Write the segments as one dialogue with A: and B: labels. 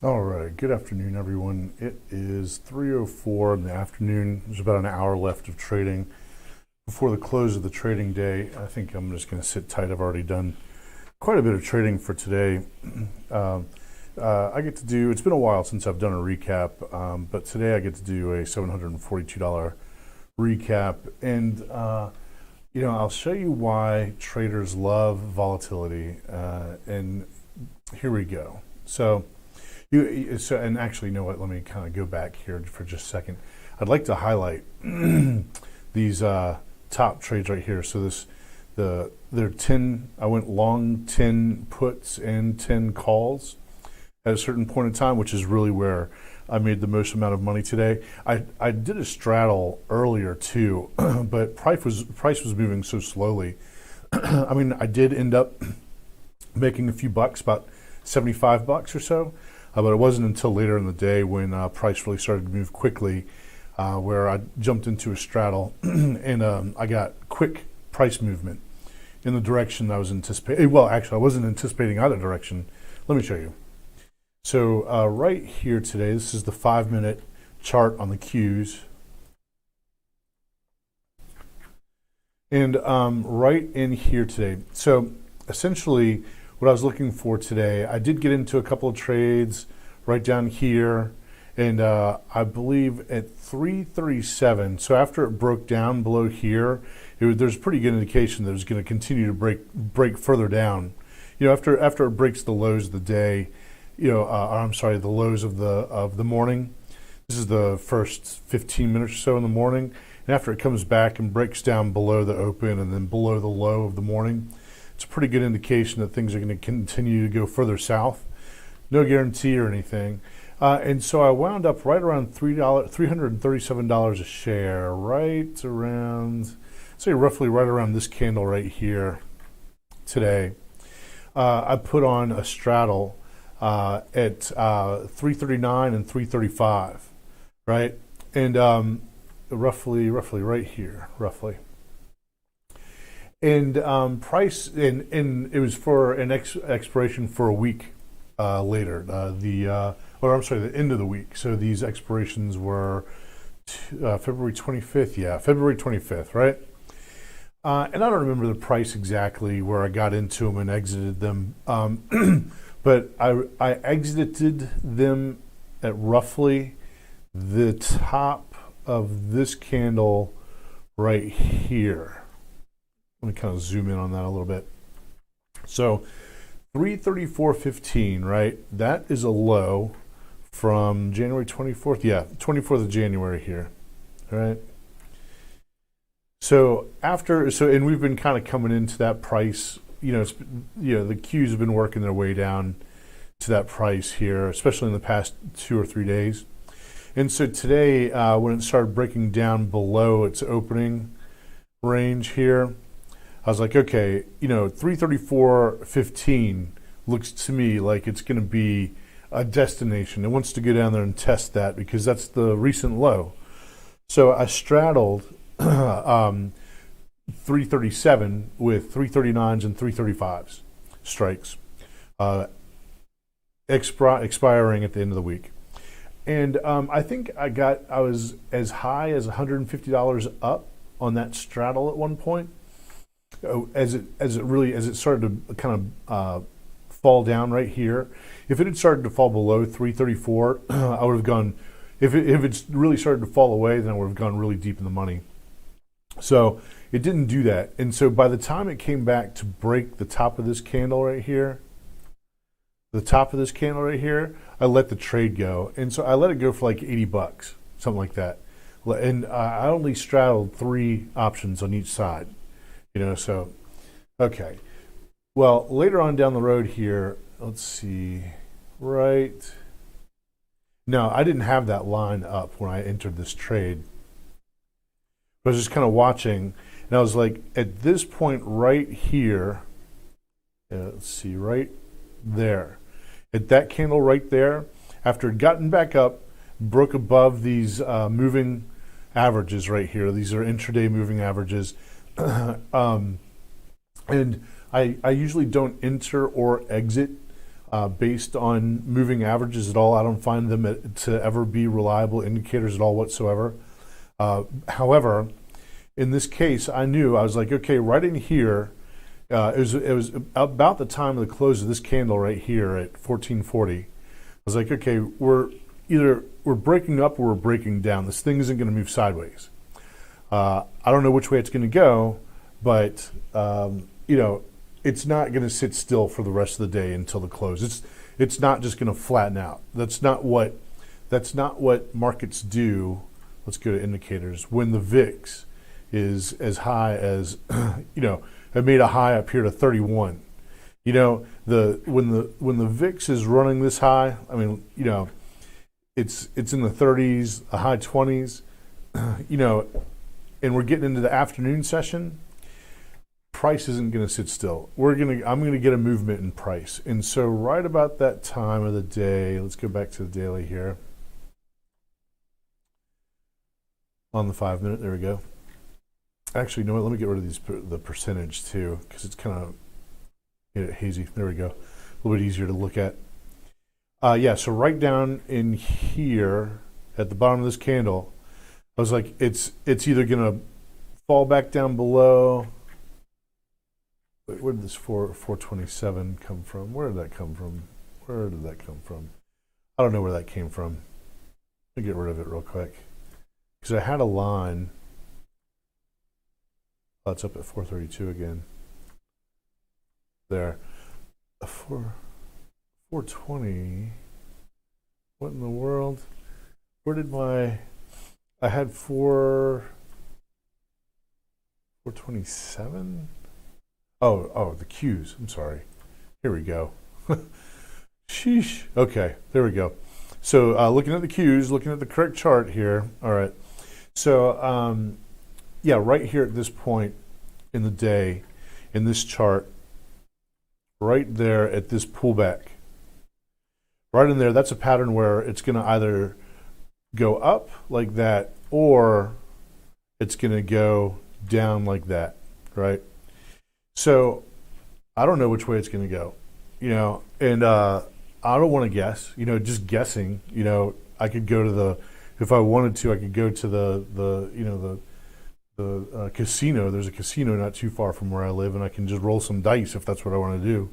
A: All right, good afternoon, everyone. It is 3:04 in the afternoon. There's about an hour left of trading before the close of the trading day. I think I'm just going to sit tight. I've already done quite a bit of trading for today. Um, I get to do, it's been a while since I've done a recap, but today I get to do a $742 recap. And, I'll show you why traders love volatility. And here we go. And actually, you know what? Let me kind of go back here for just a second. I'd like to highlight these top trades right here. So they're 10. I went long 10 puts and 10 calls at a certain point in time, which is really where I made the most amount of money today. I did a straddle earlier too, but price was moving so slowly. I mean, I did end up making a few bucks, about $75 or so. But it wasn't until later in the day when price really started to move quickly, where I jumped into a straddle and I got quick price movement in the direction I was anticipating. Well, actually, I wasn't anticipating either direction. Let me show you. So right here today, this is the 5-minute chart on the Qs. And right in here today. So essentially, what I was looking for today, I did get into a couple of trades right down here, and I believe at 337. So after it broke down below here, there's a pretty good indication that it's going to continue to break further down. After it breaks the lows of the day, the lows of the morning. This is the first 15 minutes or so in the morning, and after it comes back and breaks down below the open and then below the low of the morning, it's a pretty good indication that things are going to continue to go further south. No guarantee or anything. And so I wound up right around $337 a share, right around, say roughly right around this candle right here today. I put on a straddle at 339 and 335, right? And roughly right here, roughly. And price, and it was for an expiration for a week later. The end of the week. So these expirations were February 25th. Yeah, February 25th, right? And I don't remember the price exactly where I got into them and exited them, but I exited them at roughly the top of this candle right here. Let me kind of zoom in on that a little bit. So 334.15, right? That is a low from January 24th. Yeah, 24th of January here, right? And we've been kind of coming into that price. The Qs have been working their way down to that price here, especially in the past 2 or 3 days. And so today, when it started breaking down below its opening range here, I was like, okay, 334.15 looks to me like it's going to be a destination. It wants to go down there and test that because that's the recent low. So I straddled 337 with 339s and 335s strikes, expiring at the end of the week. And I think I was as high as $150 up on that straddle at one point. As it started to kind of fall down right here. If it had started to fall below 334, I would have gone. If it's really started to fall away, then I would have gone really deep in the money. So it didn't do that, and so by the time it came back to break the top of this candle right here, I let the trade go, and so I let it go for like $80, something like that, and I only straddled 3 options on each side. So, okay. Well, later on down the road here, let's see, right. No, I didn't have that line up when I entered this trade. I was just kind of watching, and I was like, at this point right here, let's see, right there, at that candle right there, after it had gotten back up, broke above these moving averages right here. These are intraday moving averages. And I usually don't enter or exit based on moving averages at all. I don't find them to ever be reliable indicators at all whatsoever. However, in this case, I was like, okay, right in here, it was about the time of the close of this candle right here at 1440. I was like, okay, we're breaking up or we're breaking down. This thing isn't going to move sideways. I don't know which way it's going to go, but it's not going to sit still for the rest of the day until the close. It's not just going to flatten out. That's not what markets do. Let's go to indicators. When the VIX is as high as it made a high up here to 31. When the VIX is running this high, I mean, it's in the 30s, the high 20s, and we're getting into the afternoon session. Price isn't going to sit still. I'm going to get a movement in price. And so right about that time of the day, let's go back to the daily here. On the 5 minute, there we go. Actually, you know what? Let me get rid of the percentage too, because it's kind of hazy. There we go. A little bit easier to look at. So right down in here at the bottom of this candle, I was like, it's either going to fall back down below. Wait, where did this 427 come from? Where did that come from? I don't know where that came from. Let me get rid of it real quick. Because I had a line. Oh, it's up at 432 again. There. 420. What in the world? Where did I had 427? Oh, the Qs. I'm sorry. Here we go. Sheesh. Okay, there we go. So looking at the Qs, looking at the correct chart here. All right. So right here at this point in the day, in this chart, right there at this pullback, right in there, that's a pattern where it's going to either go up like that or it's going to go down like that, right? So I don't know which way it's going to go, and I don't want to guess, just guessing, I could go to if I wanted to, I could go to the casino. There's a casino not too far from where I live, and I can just roll some dice if that's what I want to do.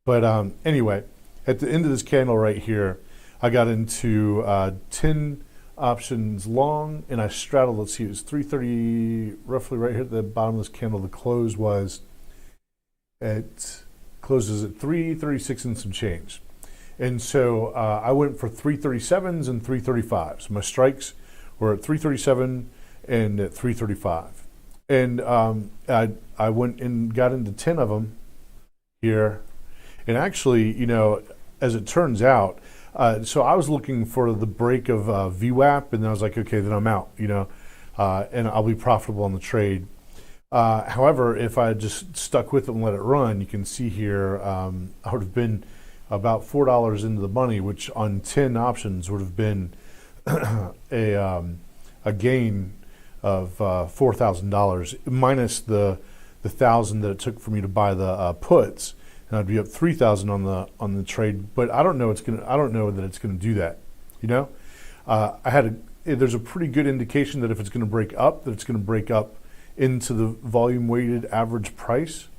A: But anyway, at the end of this candle right here, I got into 10 options long, and I straddled. Let's see, it was 330, roughly right here at the bottom of this candle. The close closes at 336 and some change. And so I went for 337s and 335s. My strikes were at 337 and at 335. And I went and got into 10 of them here. And actually, as it turns out, so I was looking for the break of VWAP, and then I was like, okay, then I'm out, and I'll be profitable on the trade. However, if I had just stuck with it and let it run, you can see here, I would have been about $4 into the money, which on 10 options would have been a gain of $4,000 minus the $1,000 that it took for me to buy the puts, and I'd be up $3,000 on the trade. But I don't know that it's gonna do that. There's a pretty good indication that if it's gonna break up, that it's gonna break up into the volume weighted average price.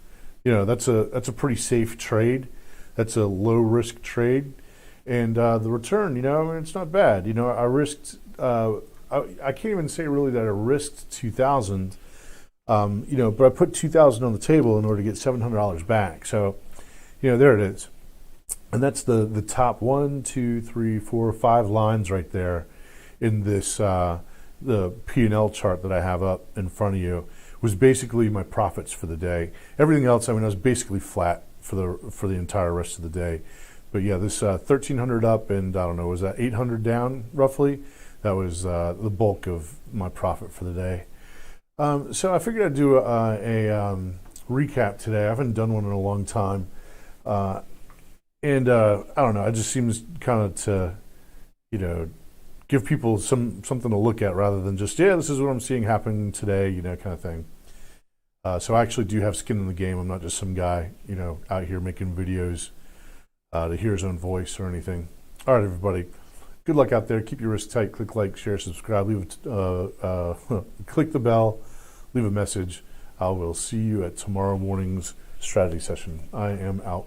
A: That's a pretty safe trade. That's a low risk trade, and the return, it's not bad. I risked. I can't even say really that I risked 2,000. But I put 2,000 on the table in order to get $700 back. So, there it is, and that's the top 1, 2, 3, 4, 5 lines right there in this the P&L chart that I have up in front of you was basically my profits for the day. Everything else, I was basically flat for the entire rest of the day. But yeah, this 1,300 up and I don't know, was that 800 down roughly? That was the bulk of my profit for the day. So I figured I'd do a recap today. I haven't done one in a long time. And I don't know, it just seems kind of to, give people something to look at rather than just, this is what I'm seeing happen today, kind of thing. So I actually do have skin in the game. I'm not just some guy, out here making videos to hear his own voice or anything. All right, everybody. Good luck out there. Keep your wrists tight. Click like, share, subscribe. Click the bell. Leave a message. I will see you at tomorrow morning's strategy session. I am out.